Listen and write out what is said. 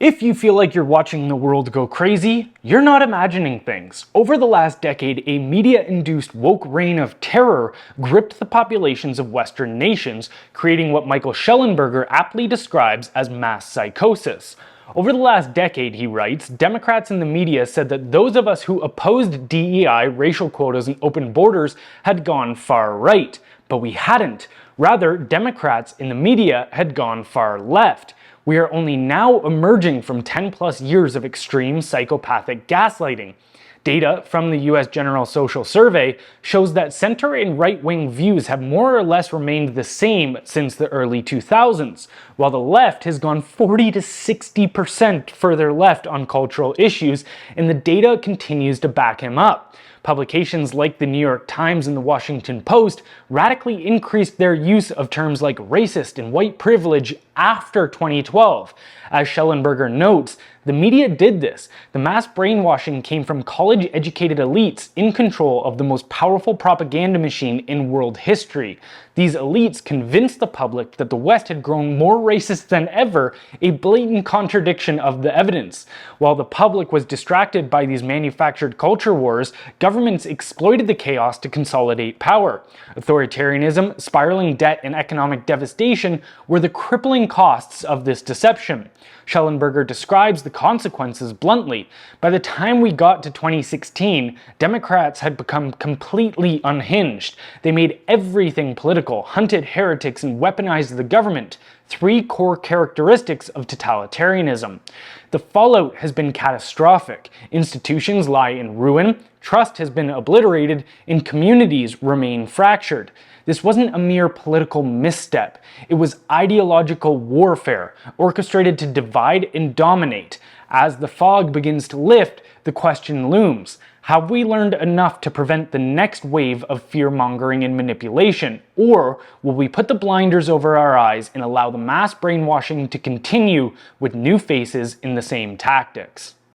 If you feel like you're watching the world go crazy, you're not imagining things. Over the last decade, a media-induced woke reign of terror gripped the populations of Western nations, creating what Michael Schellenberger aptly describes as mass psychosis. Over the last decade, he writes, Democrats in the media said that those of us who opposed DEI, racial quotas, and open borders had gone far right. But we hadn't. Rather, Democrats in the media had gone far left. We are only now emerging from 10 plus years of extreme psychopathic gaslighting. Data from the US General Social Survey shows that center and right-wing views have more or less remained the same since the early 2000s, while the left has gone 40 to 60% further left on cultural issues, and the data continues to back him up. Publications like the New York Times and the Washington Post radically increased their use of terms like racist and white privilege after 2012. As Schellenberger notes, the media did this. The mass brainwashing came from college-educated elites in control of the most powerful propaganda machine in world history. These elites convinced the public that the West had grown more racist than ever, a blatant contradiction of the evidence. While the public was distracted by these manufactured culture wars, governments exploited the chaos to consolidate power. Authoritarianism, spiraling debt, and economic devastation were the crippling costs of this deception. Schellenberger describes the consequences bluntly. By the time we got to 2016, Democrats had become completely unhinged. They made everything political, hunted heretics, and weaponized the government, three core characteristics of totalitarianism. The fallout has been catastrophic. Institutions lie in ruin, trust has been obliterated, and communities remain fractured. This wasn't a mere political misstep. It was ideological warfare, orchestrated to divide and dominate. As the fog begins to lift, the question looms. Have we learned enough to prevent the next wave of fear-mongering and manipulation? Or will we put the blinders over our eyes and allow the mass brainwashing to continue with new faces in the same tactics?